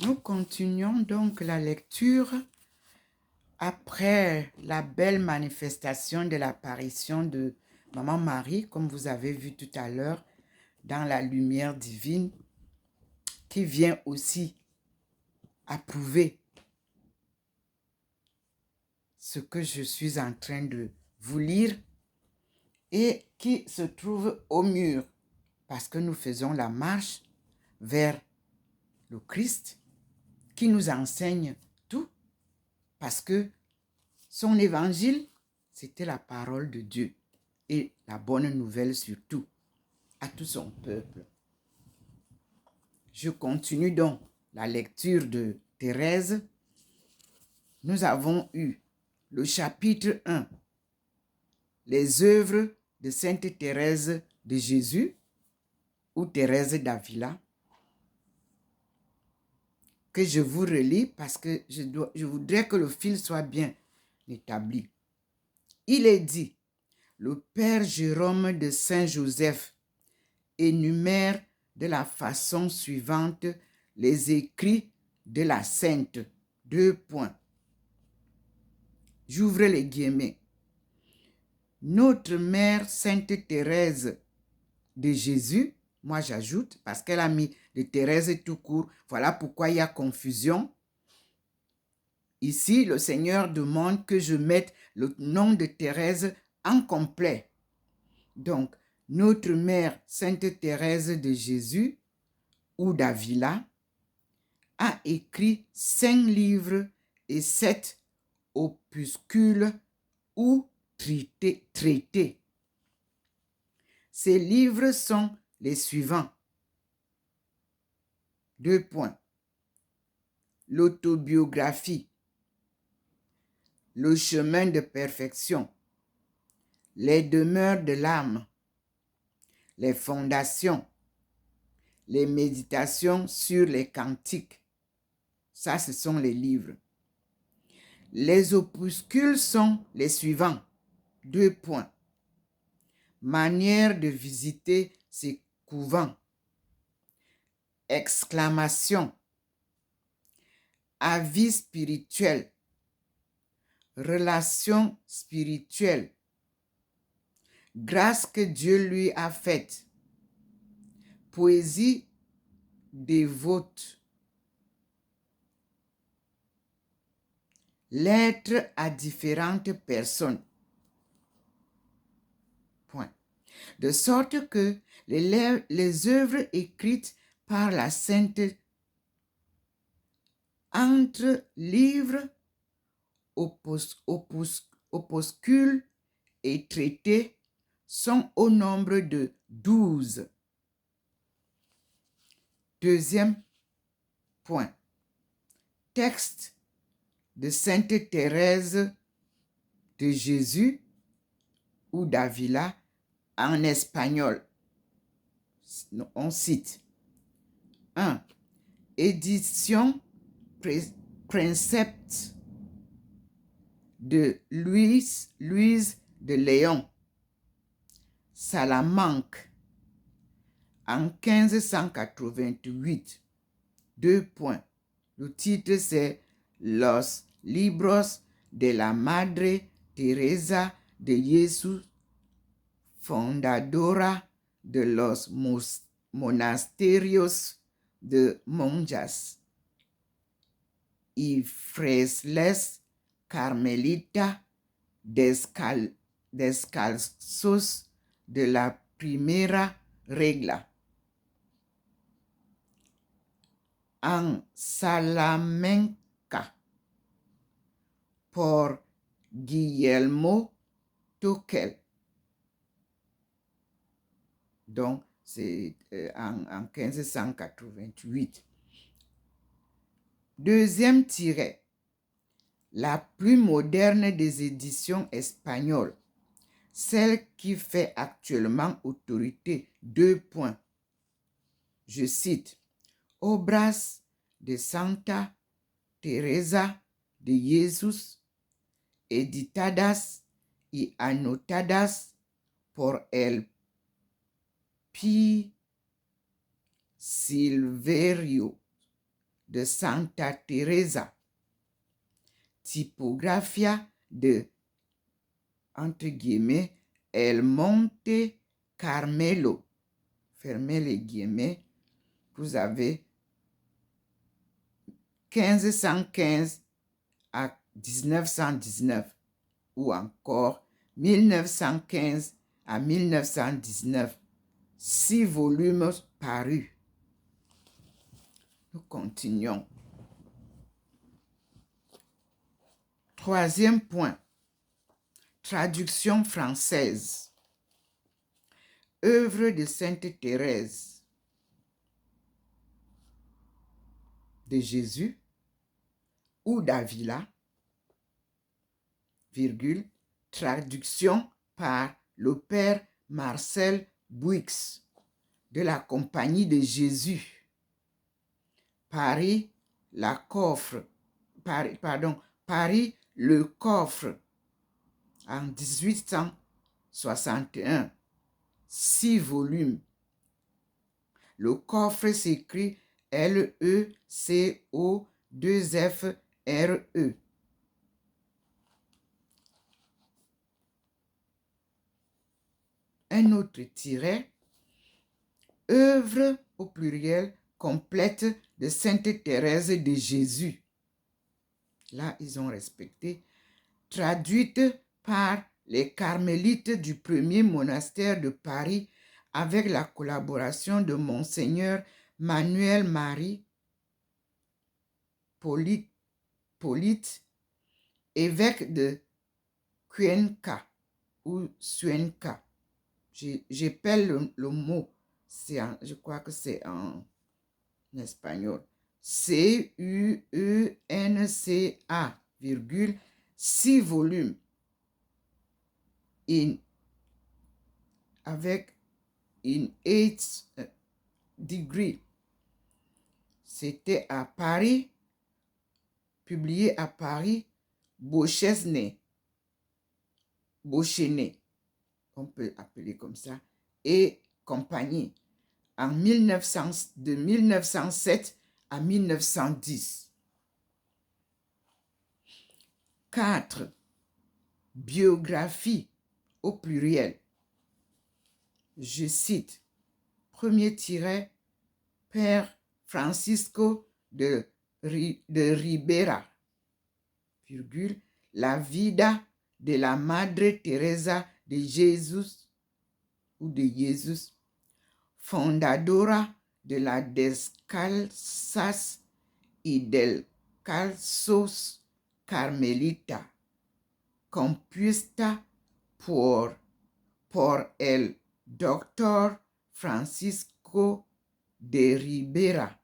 Nous continuons donc la lecture après la belle manifestation de l'apparition de Maman Marie, comme vous avez vu tout à l'heure, dans la lumière divine, qui vient aussi approuver ce que je suis en train de vous lire et qui se trouve au mur, parce que nous faisons la marche vers le Christ qui nous enseigne tout, parce que son évangile, c'était la parole de Dieu et la bonne nouvelle surtout à tout son peuple. Je continue donc la lecture de Thérèse. Nous avons eu le chapitre 1, les œuvres de Sainte Thérèse de Jésus ou Thérèse d'Avila, que je vous relis parce que je voudrais que le fil soit bien établi. Il est dit, le Père Jérôme de Saint-Joseph énumère de la façon suivante les écrits de la Sainte. J'ouvre les guillemets. Notre mère Sainte Thérèse de Jésus, moi j'ajoute, parce qu'elle a mis de Thérèse tout court, voilà pourquoi il y a confusion. Ici, le Seigneur demande que je mette le nom de Thérèse en complet. Donc, notre mère Sainte Thérèse de Jésus ou d'Avila a écrit 5 livres et 7 opuscules ou traités. Ces livres sont les suivants. L'autobiographie, le chemin de perfection, les demeures de l'âme, les fondations, les méditations sur les cantiques. Ça, ce sont les livres. Les opuscules sont les suivants. Manière de visiter ces couvents. Exclamation. Avis spirituel. Relation spirituelle. Grâce que Dieu lui a faite. Poésie dévote. Lettres à différentes personnes. Point. De sorte que les œuvres écrites par la Sainte entre livres, opuscules et traités sont au nombre de 12. Deuxième point. Texte de Sainte Thérèse de Jésus ou d'Avila en espagnol. On cite 1. Édition Princeps de Louise de Léon, Salamanque, en 1588. Le titre c'est Los libros de la Madre Teresa de Jesús, fundadora de los monasterios de monjas y frailes carmelita descalzos de la primera regla. En Salamanca, por Guillermo Tuchel. Donc, c'est en 1588. Deuxième tiret. La plus moderne des éditions espagnoles, celle qui fait actuellement autorité. Je cite, Obras de Santa Teresa de Jesús, editadas y anotadas por el P. Silverio de Santa Teresa. Typographia de, entre guillemets, El Monte Carmelo. Fermez les guillemets. Vous avez 1515 à 1919 ou encore 1915 à 1919. 6 volumes parus. Nous continuons. Troisième point. Traduction française. Œuvre de Sainte Thérèse de Jésus ou d'Avila, virgule, traduction par le père Marcel Bouix de la Compagnie de Jésus. Paris, Paris, le coffre, en 1861, 6 volumes. Le coffre s'écrit L-E-C-O-2-F-R-E. Un autre tiret, œuvre au pluriel complète de Sainte Thérèse de Jésus. Là, ils ont respecté. Traduite par les carmélites du premier monastère de Paris avec la collaboration de Monseigneur Manuel-Marie Polite, évêque de Cuenca ou Cuenca. J'appelle le mot, je crois que c'est en espagnol. C-U-E-N-C-A, virgule, 6 volumes. Avec une 8th degree. C'était à Paris, publié à Paris, Beauchesnay, on peut appeler comme ça, et compagnie, de 1907 à 1910. 4. Biographie au pluriel. Je cite, premier tiret, Père Francisco de Ribera, virgule, la vida de la Madre Teresa de Jesús ou de Jesús, fundadora de la Descalzas y del Calzos Carmelita, compuesta por el Doctor Francisco de Ribera,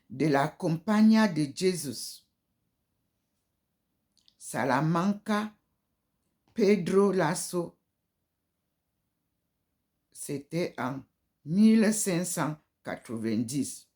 de la Compañía de Jesús, Salamanca, Pedro Lasso. C'était en 1590.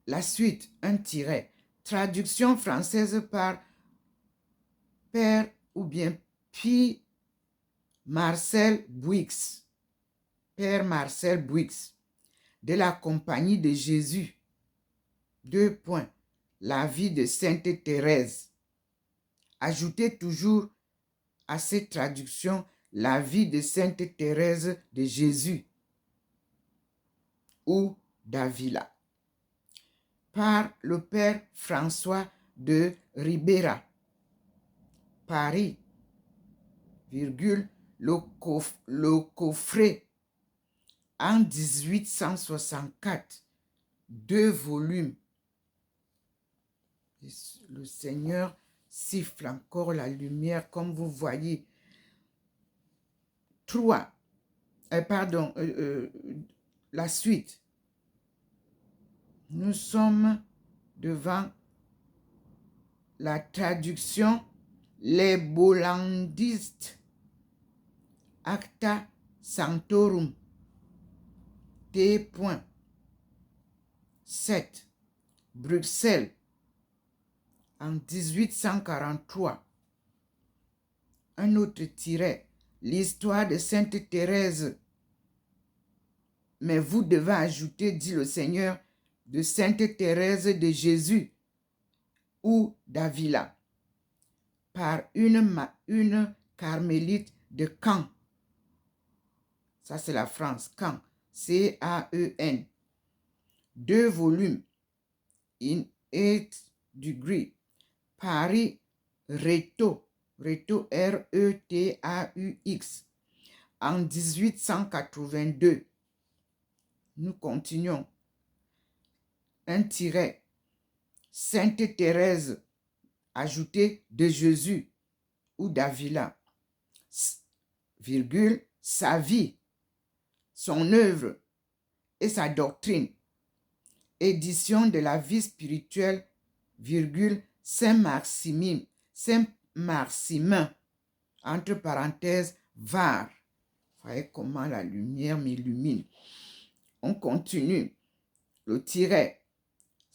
La suite, un tiret. Traduction française par Père ou bien Père Marcel Bouix. Père Marcel Bouix. De la Compagnie de Jésus. 2 points. La vie de Sainte Thérèse. Ajoutez toujours à cette traduction la vie de Sainte Thérèse de Jésus ou d'Avila. Par le père François de Ribera. Paris, virgule, le coffret en 1864, 2 volumes. Le Seigneur siffle encore la lumière, comme vous voyez. 3. La suite. Nous sommes devant la traduction Les Bollandistes, Acta Sanctorum, T.7, Bruxelles, en 1843. Un autre tiret, l'histoire de Sainte Thérèse mais vous devez ajouter, dit le Seigneur, de Sainte Thérèse de Jésus ou d'Avila, par une carmélite de Caen. Ça, c'est la France, Caen, C-A-E-N. 2 volumes, in 8 degrés. Paris, Rétaux, R-E-T-A-U-X, en 1882. Nous continuons. Un tiret. Sainte Thérèse, ajouté de Jésus ou d'Avila, virgule, sa vie, son œuvre et sa doctrine. Édition de la vie spirituelle, virgule, Saint-Maximin, entre parenthèses, Var. Vous voyez comment la lumière m'illumine. On continue. Le tiret.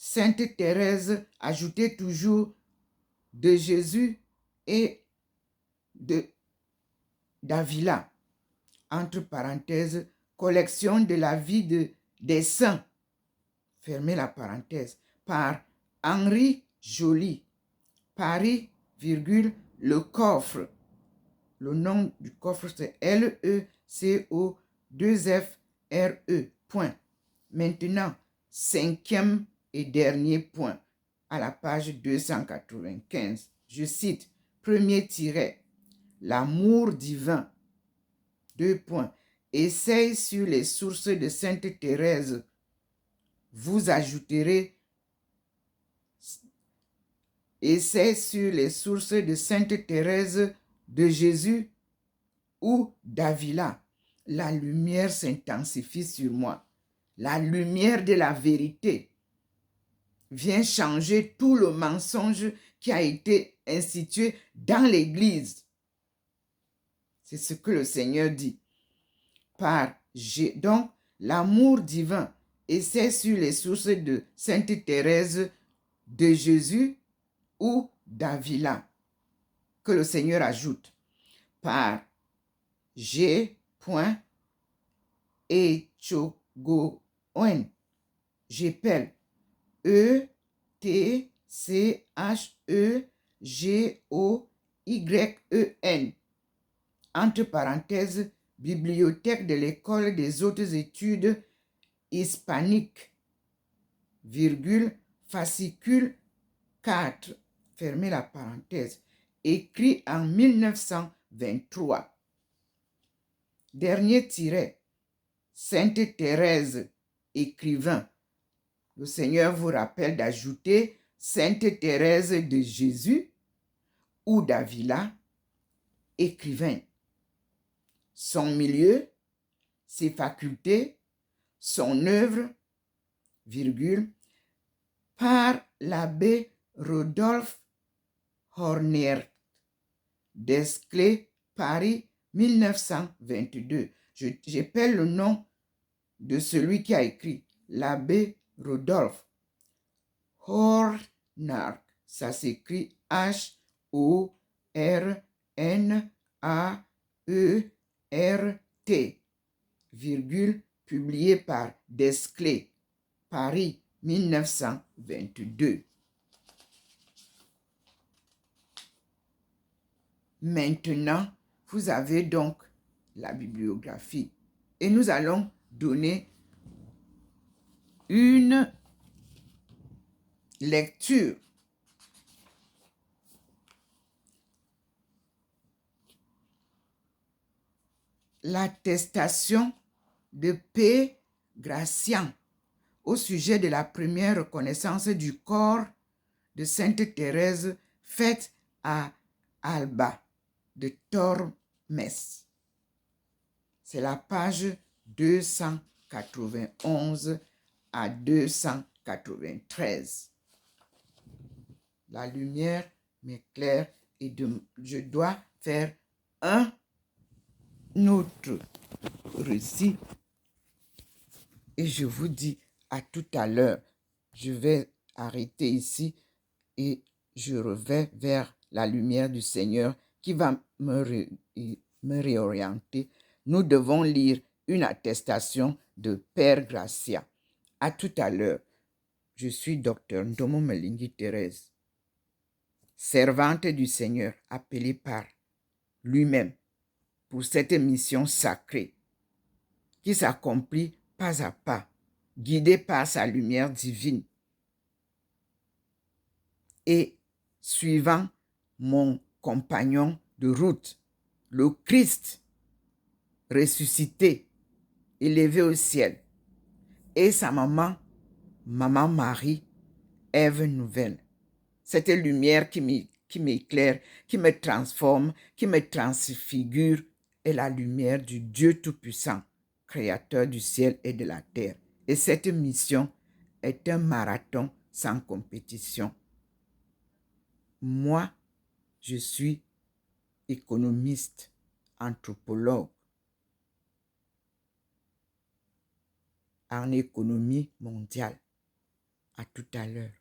Sainte Thérèse, ajoutez toujours de Jésus et d'Avila, entre parenthèses, collection de la vie des saints, fermez la parenthèse, par Henri Joly, Paris, virgule, le coffre. Le nom du coffre, c'est L-E-C-O-2-F-R-E, point. Maintenant, 5e et dernier point, à la page 295. Je cite, premier tiret, l'amour divin, 2 points. Essaye sur les sources de Sainte Thérèse. Vous ajouterez Essaye sur les sources de Sainte Thérèse de Jésus ou d'Avila. La lumière s'intensifie sur moi. La lumière de la vérité vient changer tout le mensonge qui a été institué dans l'Église. C'est ce que le Seigneur dit. Donc, l'amour divin, et c'est sur les sources de Sainte Thérèse de Jésus ou d'Avila que le Seigneur ajoute par G. Echogoen. J'appelle E-T-C-H-E-G-O-Y-E-N. Entre parenthèses, bibliothèque de l'école des hautes études hispaniques, virgule, fascicule 4, fermez la parenthèse, écrit en 1923. Dernier tiret, Sainte Thérèse, écrivain. Le Seigneur vous rappelle d'ajouter Sainte Thérèse de Jésus ou d'Avila, écrivain. Son milieu, ses facultés, son œuvre, virgule, par l'abbé Rodolphe Hornier, Desclés, Paris, 1922. J'appelle le nom de celui qui a écrit, l'abbé Rodolphe Hornier. Ça s'écrit H-O-R-N-A-E-R-T, virgule, publié par Desclés, Paris, 1922. Maintenant, vous avez donc la bibliographie et nous allons donner une lecture. L'attestation de P. Gratian au sujet de la première reconnaissance du corps de Sainte Thérèse faite à Alba de Tormes. C'est la page 291 à 293. La lumière m'éclaire et je dois faire un autre récit. Et je vous dis à tout à l'heure. Je vais arrêter ici et je reviens vers la lumière du Seigneur qui va me réorienter. Nous devons lire une attestation de Père Gracia. À tout à l'heure. Je suis Dr Ndomo Melingi Thérèse, servante du Seigneur, appelée par lui-même pour cette mission sacrée qui s'accomplit pas à pas, guidée par sa lumière divine et suivant mon compagnon de route, le Christ ressuscité, élevé au ciel, et sa maman Marie, Ève nouvelle. Cette lumière qui m'éclaire, qui me transforme, qui me transfigure, est la lumière du Dieu Tout-Puissant, Créateur du ciel et de la terre. Et cette mission est un marathon sans compétition. Moi, je suis économiste, anthropologue en économie mondiale. À tout à l'heure.